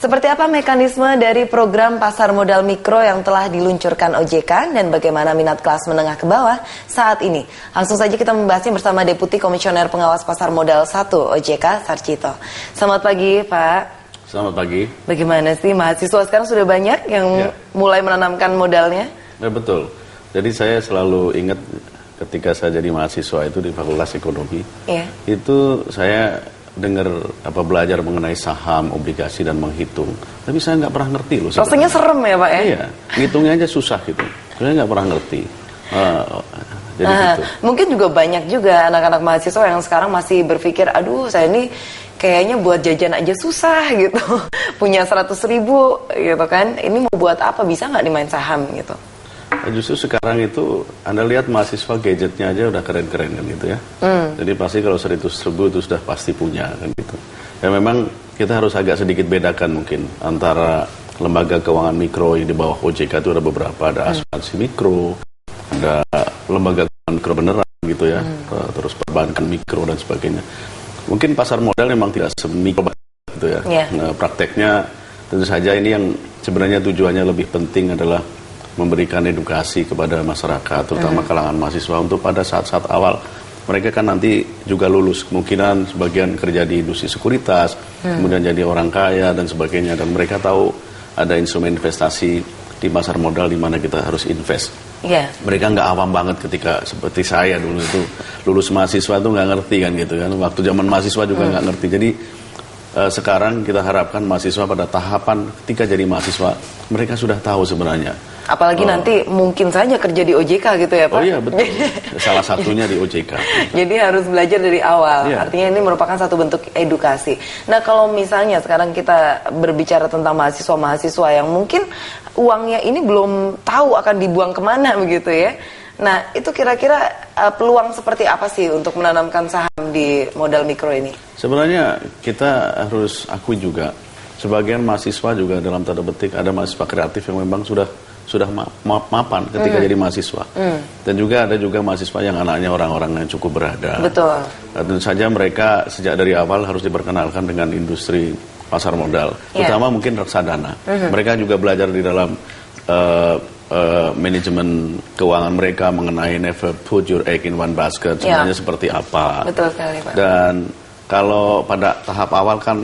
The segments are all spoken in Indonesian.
Seperti apa mekanisme dari program pasar modal mikro yang telah diluncurkan OJK dan bagaimana minat kelas menengah ke bawah saat ini? Langsung saja kita membahasnya bersama Deputi Komisioner Pengawas Pasar Modal 1 OJK, Sarjito. Selamat pagi, Pak. Selamat pagi. Bagaimana sih mahasiswa sekarang sudah banyak yang mulai menanamkan modalnya? Ya, betul. Jadi saya selalu ingat ketika saya jadi mahasiswa itu di Fakultas Ekonomi, itu saya dengar belajar mengenai saham, obligasi dan menghitung. Tapi saya nggak pernah ngerti loh. Rasanya serem ya, Pak ya? Iya, ngitungnya aja susah gitu. Saya nggak pernah ngerti. Jadi gitu. Mungkin juga banyak juga anak-anak mahasiswa yang sekarang masih berpikir, aduh saya ini kayaknya buat jajan aja susah gitu. Punya 100.000 gitu kan. Ini mau buat apa? Bisa nggak dimain saham gitu? Justru sekarang itu Anda lihat mahasiswa gadgetnya aja udah keren-keren kan gitu ya. Jadi pasti kalau 100.000 itu sudah pasti punya kan gitu. Ya memang kita harus agak sedikit bedakan mungkin antara lembaga keuangan mikro yang di bawah OJK itu ada beberapa, ada asuransi mikro, ada lembaga keuangan mikro beneran gitu ya, terus perbankan mikro dan sebagainya. Mungkin pasar modal memang tidak semikro gitu ya. Nah, prakteknya tentu saja ini yang sebenarnya tujuannya lebih penting adalah memberikan edukasi kepada masyarakat, terutama kalangan mahasiswa untuk pada saat-saat awal mereka kan nanti juga lulus, kemungkinan sebagian kerja di industri sekuritas, kemudian jadi orang kaya dan sebagainya, dan mereka tahu ada instrumen investasi di pasar modal di mana kita harus invest. Mereka nggak awam banget ketika seperti saya dulu itu lulus mahasiswa itu nggak ngerti kan gitu kan, waktu zaman mahasiswa juga nggak ngerti. Jadi sekarang kita harapkan mahasiswa pada tahapan ketika jadi mahasiswa mereka sudah tahu sebenarnya. Apalagi nanti mungkin saja kerja di OJK gitu ya Pak? Oh iya betul, salah satunya di OJK. Jadi harus belajar dari awal, artinya ini merupakan satu bentuk edukasi. Nah kalau misalnya sekarang kita berbicara tentang mahasiswa-mahasiswa yang mungkin uangnya ini belum tahu akan dibuang kemana begitu ya. Nah itu kira-kira peluang seperti apa sih untuk menanamkan saham di modal mikro ini? Sebenarnya kita harus akui juga, sebagian mahasiswa juga dalam tanda petik ada mahasiswa kreatif yang memang sudah mapan ketika jadi mahasiswa. Dan juga ada juga mahasiswa yang anaknya orang-orang yang cukup berada. Betul. Tentu saja mereka sejak dari awal harus diperkenalkan dengan industri pasar modal, terutama mungkin reksadana. Mereka juga belajar di dalam manajemen keuangan mereka mengenai never put your egg in one basket, sebenarnya seperti apa. Betul sekali, Pak. Dan kalau pada tahap awal kan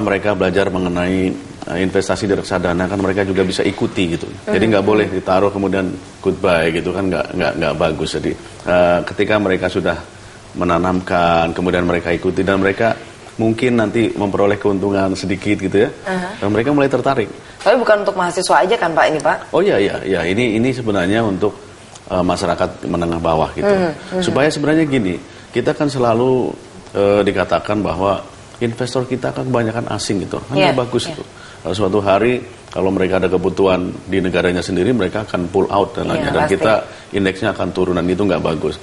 mereka belajar mengenai investasi di reksadana kan mereka juga bisa ikuti gitu. Jadi nggak boleh ditaruh kemudian goodbye gitu kan, nggak bagus. Jadi ketika mereka sudah menanamkan kemudian mereka ikuti dan mereka mungkin nanti memperoleh keuntungan sedikit gitu ya, dan mereka mulai tertarik. Tapi bukan untuk mahasiswa aja kan Pak ini Pak? Oh iya, ini sebenarnya untuk masyarakat menengah bawah gitu. Supaya sebenarnya gini, kita kan selalu dikatakan bahwa investor kita kan kebanyakan asing gitu, kan nggak bagus itu. Suatu hari kalau mereka ada kebutuhan di negaranya sendiri, mereka akan pull out dan lainnya, dan kita indeksnya akan turun dan itu nggak bagus.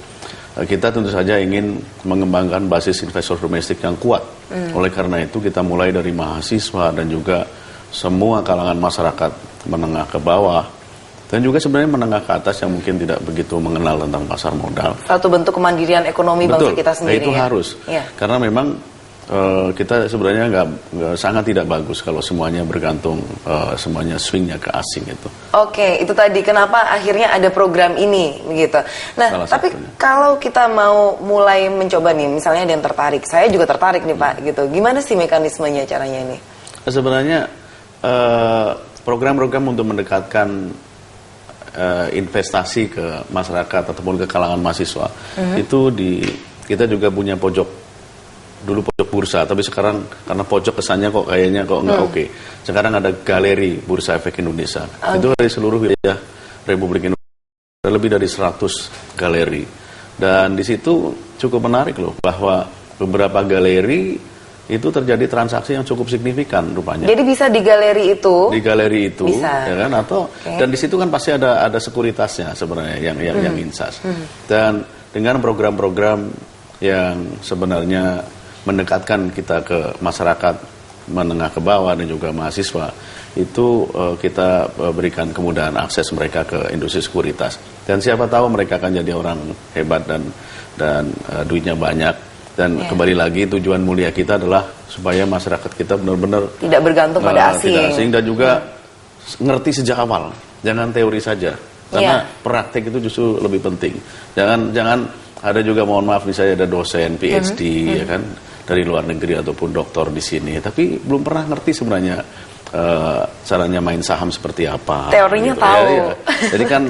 Kita tentu saja ingin mengembangkan basis investor domestik yang kuat. Oleh karena itu kita mulai dari mahasiswa dan juga semua kalangan masyarakat menengah ke bawah dan juga sebenarnya menengah ke atas yang mungkin tidak begitu mengenal tentang pasar modal. Satu bentuk kemandirian ekonomi bangsa kita sendiri. Itu harus. Karena memang kita sebenarnya nggak sangat tidak bagus kalau semuanya bergantung, semuanya swingnya ke asing itu. Oke, itu tadi kenapa akhirnya ada program ini begitu. Nah, tapi kalau kita mau mulai mencoba nih, misalnya ada yang tertarik, saya juga tertarik nih Pak, gitu. Gimana sih mekanismenya caranya ini? Sebenarnya program-program untuk mendekatkan investasi ke masyarakat ataupun ke kalangan mahasiswa itu kita juga punya dulu pojok bursa, tapi sekarang karena pojok kesannya kok kayaknya nggak oke. Sekarang ada galeri Bursa Efek Indonesia. Itu dari seluruh wilayah Republik Indonesia, ada lebih dari 100 galeri. Dan di situ cukup menarik loh, bahwa beberapa galeri itu terjadi transaksi yang cukup signifikan rupanya. Jadi bisa di galeri itu? Di galeri itu, bisa. Ya kan? Atau dan di situ kan pasti ada sekuritasnya sebenarnya yang insas. Dan dengan program-program yang sebenarnya mendekatkan kita ke masyarakat menengah ke bawah dan juga mahasiswa, itu kita berikan kemudahan akses mereka ke industri sekuritas. Dan siapa tahu mereka akan jadi orang hebat dan duitnya banyak. Dan kembali lagi tujuan mulia kita adalah supaya masyarakat kita benar-benar tidak bergantung pada asing. Tidak asing dan juga ngerti sejak awal. Jangan teori saja. Karena praktek itu justru lebih penting. Jangan ada juga, mohon maaf, misalnya ada dosen PhD ya kan dari luar negeri ataupun doktor di sini, tapi belum pernah ngerti sebenarnya caranya main saham seperti apa. Teorinya gitu. tahu. Ya. Jadi kan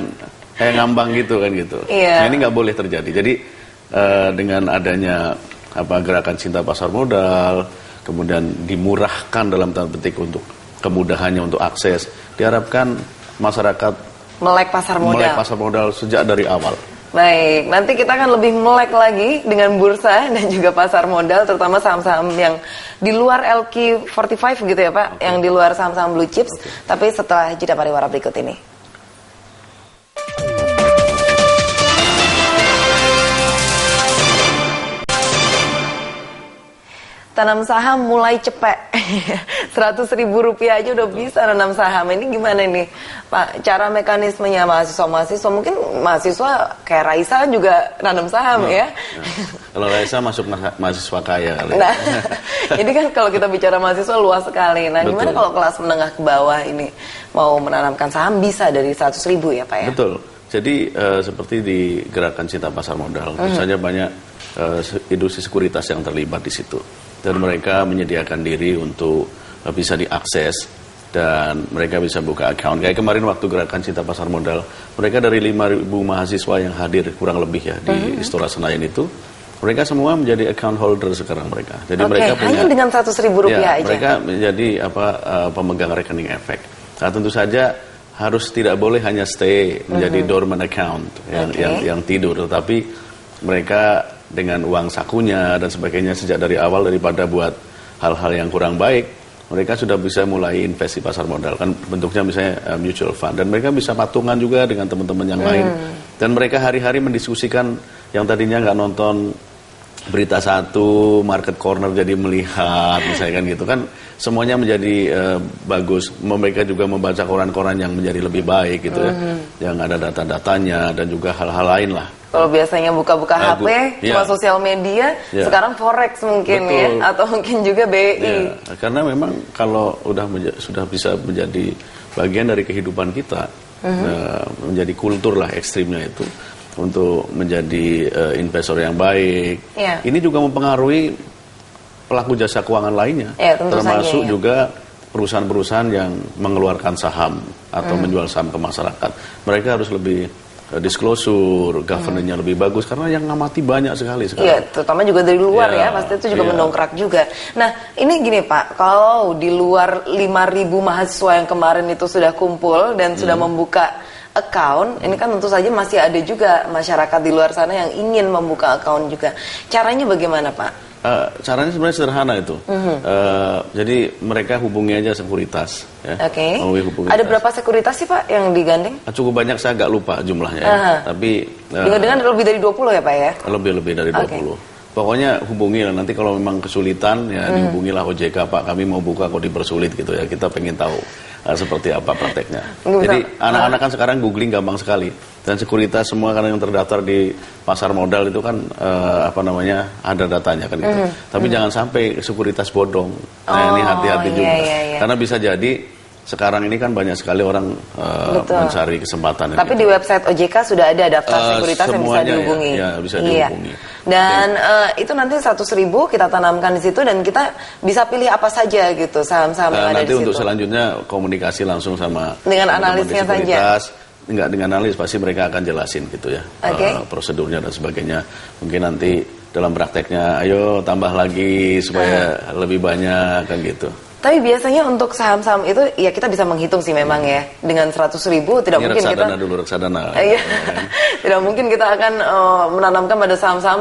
kayak ngambang gitu kan gitu. Nah, ini nggak boleh terjadi. Jadi dengan adanya gerakan cinta pasar modal, kemudian dimurahkan dalam tanda petik untuk kemudahannya untuk akses, diharapkan masyarakat melek pasar modal sejak dari awal. Baik, nanti kita akan lebih melek lagi dengan bursa dan juga pasar modal, terutama saham-saham yang di luar LQ45 gitu ya Pak, yang di luar saham-saham blue chips. Tapi setelah jeda pariwara berikut ini. Tanam saham mulai cepet. 100.000 rupiah aja udah bisa nanam saham. Ini gimana nih Pak, cara mekanismenya mahasiswa-mahasiswa? Mungkin mahasiswa kayak Raisa juga nanam saham ya. Kalau Raisa masuk mahasiswa kaya kali. Nah, ini kan kalau kita bicara mahasiswa luas sekali. Nah, gimana kalau kelas menengah ke bawah ini mau menanamkan saham bisa dari 100.000 ya Pak ya? Betul. Jadi seperti di gerakan cinta pasar modal, misalnya banyak industri sekuritas yang terlibat di situ. Dan mereka menyediakan diri untuk bisa diakses dan mereka bisa buka account. Kayak kemarin waktu gerakan cinta pasar modal, mereka dari 5.000 mahasiswa yang hadir kurang lebih ya di Istora Senayan itu, mereka semua menjadi account holder sekarang mereka. Jadi mereka punya, hanya dengan 100.000 rupiah aja. Mereka menjadi pemegang rekening efek. Nah, tentu saja harus tidak boleh hanya stay menjadi dormant account yang tidur, tetapi mereka dengan uang sakunya dan sebagainya sejak dari awal, daripada buat hal-hal yang kurang baik, mereka sudah bisa mulai investasi pasar modal. Kan bentuknya misalnya mutual fund, dan mereka bisa patungan juga dengan teman-teman yang lain. Dan mereka hari-hari mendiskusikan yang tadinya nggak nonton berita satu, market corner jadi melihat, misalnya kan gitu kan, semuanya menjadi bagus. Mereka juga membaca koran-koran yang menjadi lebih baik gitu ya, yang ada data-datanya dan juga hal-hal lain lah. Kalau biasanya buka-buka HP, cuma sosial media, sekarang forex mungkin ya, atau mungkin juga BI. Karena memang kalau sudah bisa menjadi bagian dari kehidupan kita, menjadi kultur lah ekstrimnya itu, untuk menjadi investor yang baik. Ini juga mempengaruhi pelaku jasa keuangan lainnya, termasuk juga perusahaan-perusahaan yang mengeluarkan saham atau menjual saham ke masyarakat. Mereka harus lebih disclosure, governance-nya lebih bagus, karena yang ngamati banyak sekali sekarang. Iya, terutama juga dari luar ya, pasti itu juga mendongkrak juga. Nah, ini gini Pak, kalau di luar 5.000 mahasiswa yang kemarin itu sudah kumpul dan sudah membuka account, ini kan tentu saja masih ada juga masyarakat di luar sana yang ingin membuka account juga. Caranya bagaimana Pak? Caranya sebenarnya sederhana itu. Jadi mereka hubungi aja sekuritas. Ya. Ada berapa sekuritas sih Pak yang digandeng? Cukup banyak, saya agak lupa jumlahnya. Tapi dengan lebih dari 20 ya Pak ya? Lebih dari 20. Pokoknya hubungi lah, nanti kalau memang kesulitan ya dihubungilah OJK, Pak kami mau buka kok dipersulit gitu ya, kita pengen tahu seperti apa prakteknya. Jadi anak-anak kan sekarang googling gampang sekali, dan sekuritas semua karena yang terdaftar di pasar modal itu kan ada datanya kan gitu. Tapi jangan sampai sekuritas bodong. Nah ini hati-hati juga, karena bisa jadi sekarang ini kan banyak sekali orang mencari kesempatan. Tapi di website OJK sudah ada daftar sekuritas yang bisa dihubungi. Bisa dihubungi. Dan itu nanti 100.000 kita tanamkan di situ, dan kita bisa pilih apa saja gitu saham-saham yang ada di situ. Nanti untuk selanjutnya komunikasi langsung sama dengan analisnya saja. Enggak dengan analis, pasti mereka akan jelasin gitu ya, prosedurnya dan sebagainya. Mungkin nanti dalam prakteknya, ayo tambah lagi supaya lebih banyak kan gitu. Tapi biasanya untuk saham-saham itu ya kita bisa menghitung sih memang ya, dengan 100.000 tidak mungkin kita reksadana. Tidak mungkin kita akan menanamkan pada saham-saham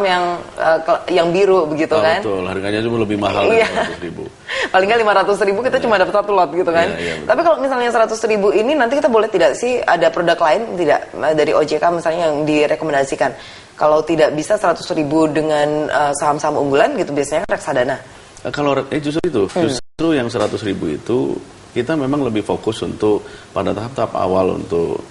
yang biru begitu kan? Betul, harganya cuma lebih mahal dari 100.000. Paling nggak 500.000 kita cuma dapat satu lot gitu kan? Tapi kalau misalnya 100.000 ini nanti kita boleh tidak sih ada produk lain tidak dari OJK misalnya yang direkomendasikan? Kalau tidak bisa 100.000 dengan saham-saham unggulan gitu, biasanya reksadana. Kalau justru yang 100.000 itu kita memang lebih fokus untuk pada tahap-tahap awal untuk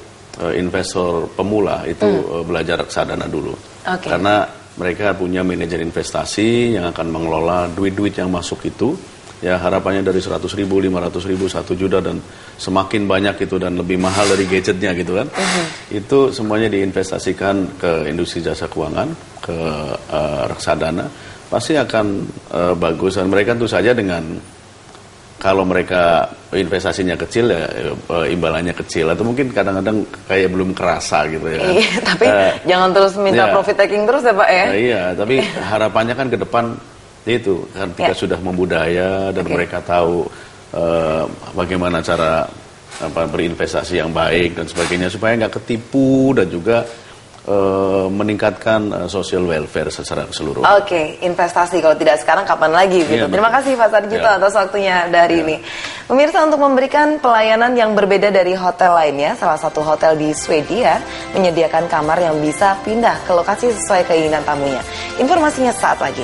investor pemula itu belajar reksadana dulu. Karena mereka punya manajer investasi yang akan mengelola duit-duit yang masuk itu. Ya harapannya dari 100.000, 500.000, 1 juta dan semakin banyak itu dan lebih mahal dari gadgetnya gitu kan. Itu semuanya diinvestasikan ke industri jasa keuangan, ke reksadana, pasti akan bagus. Dan mereka tentu saja dengan kalau mereka investasinya kecil ya imbalannya kecil atau mungkin kadang-kadang kayak belum kerasa gitu ya. Iya, tapi jangan terus minta profit taking terus ya Pak ya. Iya, tapi harapannya kan ke depan itu ketika sudah membudaya dan mereka tahu bagaimana cara berinvestasi yang baik dan sebagainya supaya nggak ketipu dan juga meningkatkan social welfare secara keseluruhan. Oke, investasi kalau tidak sekarang kapan lagi gitu. Terima kasih Pak Sarjito atas waktunya dari ini. Pemirsa, untuk memberikan pelayanan yang berbeda dari hotel lainnya, salah satu hotel di Swedia menyediakan kamar yang bisa pindah ke lokasi sesuai keinginan tamunya. Informasinya saat lagi.